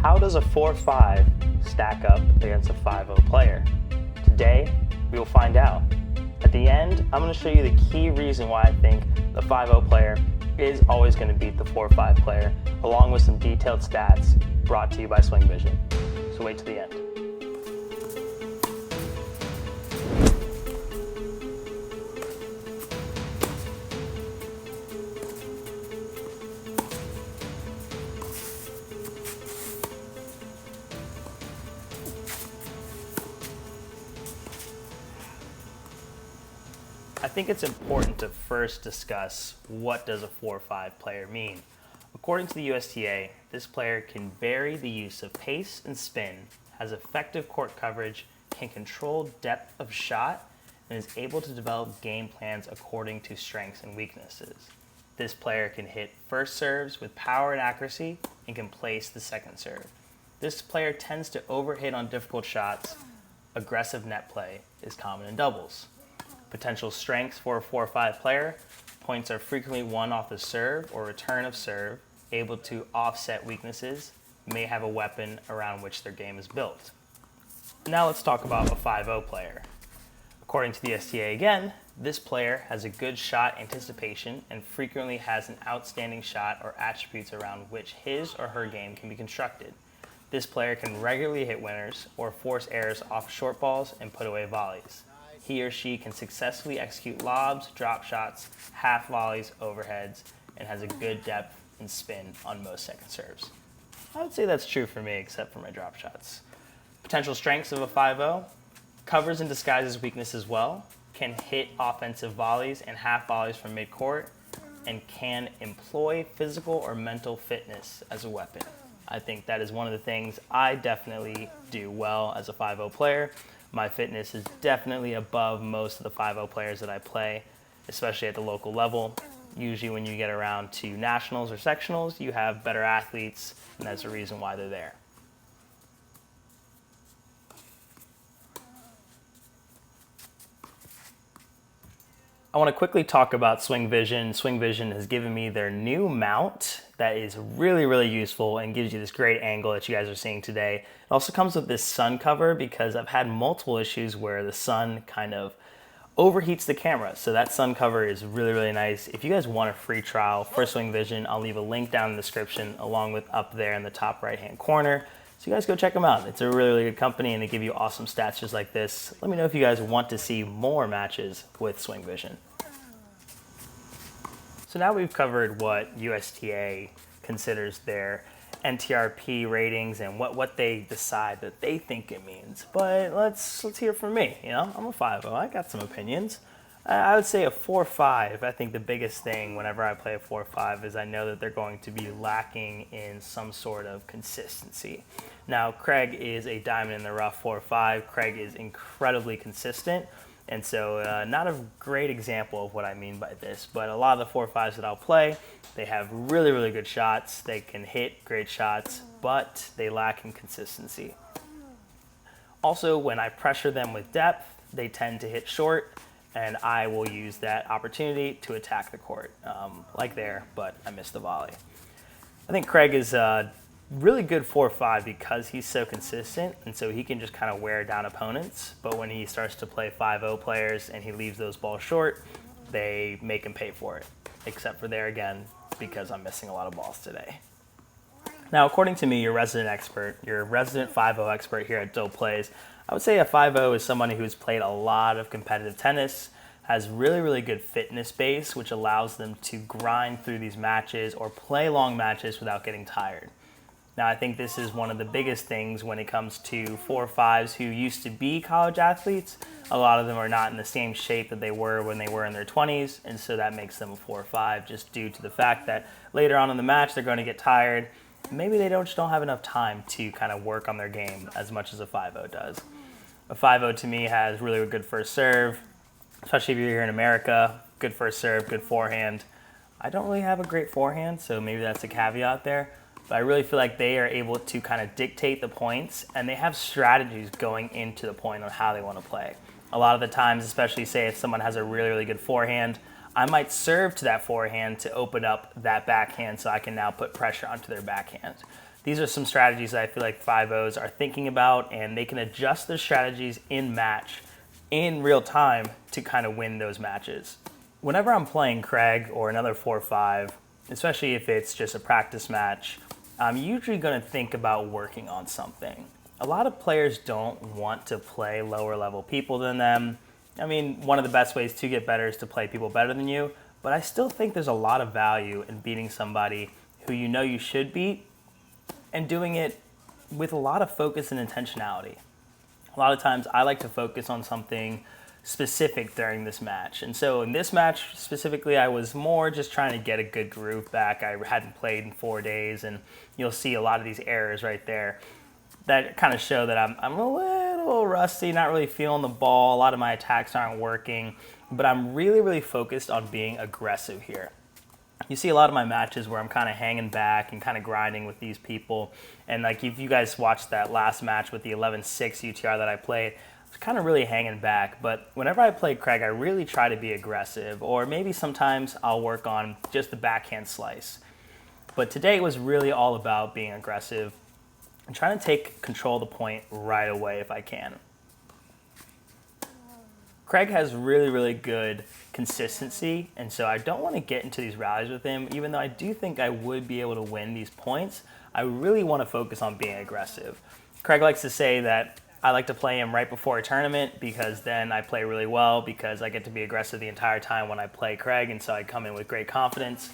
How does a 4-5 stack up against a 5-0 player? Today, we will find out. At the end, I'm going to show you the key reason why I think the 5-0 player is always going to beat the 4-5 player, along with some detailed stats brought to you by Swing Vision. So wait to the end. I think it's important to first discuss what does a 4-5 player mean. According to the USTA, this player can vary the use of pace and spin, has effective court coverage, can control depth of shot, and is able to develop game plans according to strengths and weaknesses. This player can hit first serves with power and accuracy and can place the second serve. This player tends to overhit on difficult shots. Aggressive net play is common in doubles. Potential strengths for a 4-5 player: points are frequently won off the serve or return of serve, able to offset weaknesses, may have a weapon around which their game is built. Now let's talk about a 5-0 player. According to the STA again, this player has a good shot anticipation and frequently has an outstanding shot or attributes around which his or her game can be constructed. This player can regularly hit winners or force errors off short balls and put away volleys. He or she can successfully execute lobs, drop shots, half volleys, overheads, and has a good depth and spin on most second serves. I would say that's true for me, except for my drop shots. Potential strengths of a 5-0: covers and disguises weaknesses well, can hit offensive volleys and half volleys from midcourt, and can employ physical or mental fitness as a weapon. I think that is one of the things I definitely do well as a 5-0 player. My fitness is definitely above most of the 5-0 players that I play, especially at the local level. Usually when you get around to nationals or sectionals, you have better athletes, and that's the reason why they're there. I want to quickly talk about Swing Vision. Swing Vision has given me their new mount that is really useful and gives you this great angle that you guys are seeing today. It also comes with this sun cover because I've had multiple issues where the sun kind of overheats the camera. So that sun cover is really nice. If you guys want a free trial for Swing Vision, I'll leave a link down in the description along with up there in the top right hand corner. So you guys go check them out. It's a really good company and they give you awesome stats just like this. Let me know if you guys want to see more matches with Swing Vision. So now we've covered what USTA considers their NTRP ratings and what they decide that they think it means. But let's hear from me. You know, I'm a 5-0. I got some opinions. I would say a 4-5. I think the biggest thing whenever I play a 4-5 is I know that they're going to be lacking in some sort of consistency. Now, Craig is a diamond in the rough 4-5. Craig is incredibly consistent. And so not a great example of what I mean by this, but a lot of the 4-5s that I'll play, they have really good shots. They can hit great shots, but they lack in consistency. Also, when I pressure them with depth, they tend to hit short, and I will use that opportunity to attack the court, like there, but I missed the volley. I think Craig is really good 4-5 because he's so consistent, and so he can just kind of wear down opponents. But when he starts to play 5-0 players and he leaves those balls short, they make him pay for it. Except for there again, because I'm missing a lot of balls today. Now, according to me, your resident 5-0 expert here at Dillplays, I would say a 5-0 is somebody who's played a lot of competitive tennis, has really good fitness base, which allows them to grind through these matches or play long matches without getting tired. Now, I think this is one of the biggest things when it comes to 4-5s who used to be college athletes. A lot of them are not in the same shape that they were when they were in their 20s, and so that makes them a 4-5 just due to the fact that later on in the match they're going to get tired. Maybe they just don't have enough time to kind of work on their game as much as a 5-0 does. A 5-0 to me has really good first serve, especially if you're here in America. Good first serve, good forehand. I don't really have a great forehand, so maybe that's a caveat there. But I really feel like they are able to kind of dictate the points, and they have strategies going into the point on how they want to play. A lot of the times, especially say if someone has a really good forehand, I might serve to that forehand to open up that backhand so I can now put pressure onto their backhand. These are some strategies that I feel like 5-0s are thinking about, and they can adjust their strategies in match in real time to kind of win those matches. Whenever I'm playing Craig or another 4-5, especially if it's just a practice match, I'm usually going to think about working on something. A lot of players don't want to play lower level people than them. I mean, one of the best ways to get better is to play people better than you, but I still think there's a lot of value in beating somebody who you know you should beat and doing it with a lot of focus and intentionality. A lot of times I like to focus on something specific during this match. And so in this match specifically, I was more just trying to get a good groove back. I hadn't played in 4 days, and you'll see a lot of these errors right there that kind of show that I'm a little rusty, not really feeling the ball. A lot of my attacks aren't working, but I'm really, really focused on being aggressive here. You see a lot of my matches where I'm kind of hanging back and kind of grinding with these people. And like if you guys watched that last match with the 11-6 UTR that I played, I was kind of really hanging back. But whenever I play Craig, I really try to be aggressive, or maybe sometimes I'll work on just the backhand slice. But today it was really all about being aggressive and trying to take control of the point right away if I can. Craig has really, really good consistency, and so I don't want to get into these rallies with him. Even though I do think I would be able to win these points, I really want to focus on being aggressive. Craig likes to say that I like to play him right before a tournament because then I play really well because I get to be aggressive the entire time when I play Craig, and so I come in with great confidence.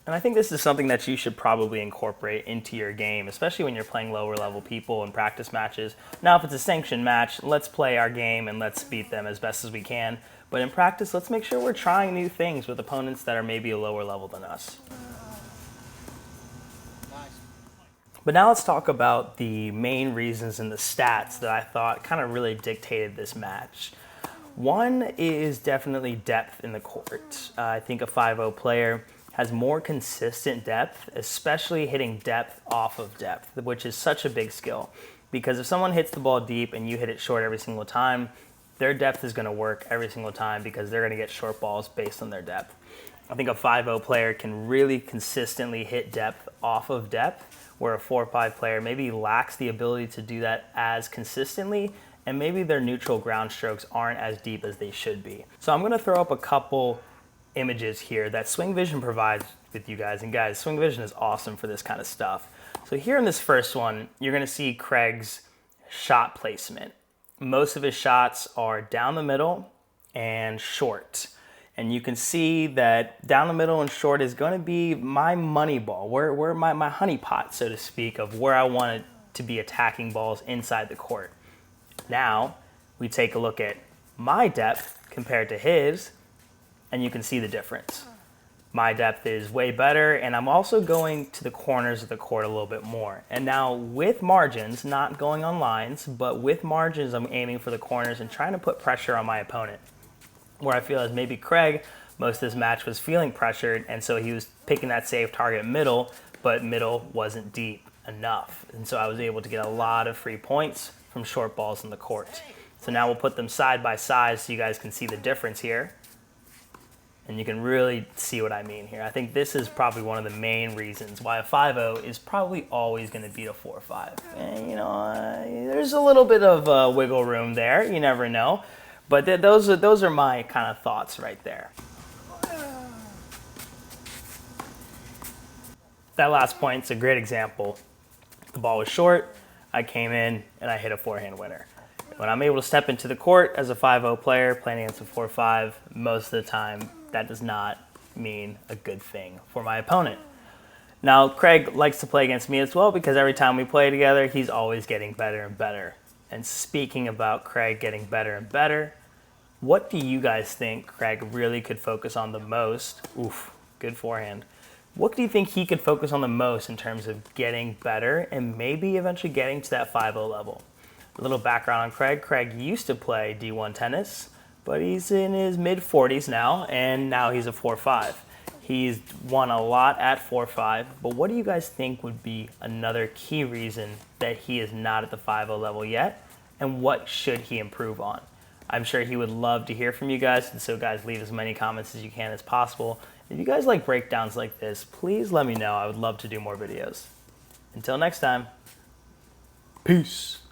And I think this is something that you should probably incorporate into your game, especially when you're playing lower level people in practice matches. Now, if it's a sanctioned match, let's play our game and let's beat them as best as we can. But in practice, let's make sure we're trying new things with opponents that are maybe a lower level than us. But now let's talk about the main reasons and the stats that I thought kind of really dictated this match. One is definitely depth in the court. I think a 5-0 player has more consistent depth, especially hitting depth off of depth, which is such a big skill. Because if someone hits the ball deep and you hit it short every single time, their depth is going to work every single time because they're going to get short balls based on their depth. I think a 5-0 player can really consistently hit depth off of depth, where a 4-5 player maybe lacks the ability to do that as consistently, and maybe their neutral ground strokes aren't as deep as they should be. So I'm going to throw up a couple images here that Swing Vision provides with you guys. And guys, Swing Vision is awesome for this kind of stuff. So here in this first one, you're going to see Craig's shot placement. Most of his shots are down the middle and short. And you can see that down the middle and short is going to be my money ball, where my honey pot, so to speak, of where I want it to be attacking balls inside the court. Now, we take a look at my depth compared to his, and you can see the difference. My depth is way better, and I'm also going to the corners of the court a little bit more. And now with margins, not going on lines, but with margins, I'm aiming for the corners and trying to put pressure on my opponent. Where I feel as maybe Craig, most of this match was feeling pressured, and so he was picking that safe target middle, but middle wasn't deep enough. And so I was able to get a lot of free points from short balls in the court. So now we'll put them side by side so you guys can see the difference here. And you can really see what I mean here. I think this is probably one of the main reasons why a 5-0 is probably always going to beat a 4-5. And, you know, there's a little bit of wiggle room there. You never know. But those are my kind of thoughts right there. That last point's a great example. The ball was short. I came in and I hit a forehand winner. When I'm able to step into the court as a 5-0 player playing against a 4-5, most of the time that does not mean a good thing for my opponent. Now, Craig likes to play against me as well because every time we play together, he's always getting better and better. And speaking about Craig getting better and better, what do you guys think Craig really could focus on the most? Oof, good forehand. What do you think he could focus on the most in terms of getting better and maybe eventually getting to that 5-0 level? A little background on Craig. Craig used to play D1 tennis, but he's in his mid-40s now, and now he's a 4-5. He's won a lot at 4-5, but what do you guys think would be another key reason that he is not at the 5-0 level yet, and what should he improve on? I'm sure he would love to hear from you guys, and so guys, leave as many comments as you can as possible. If you guys like breakdowns like this, please let me know. I would love to do more videos. Until next time, peace.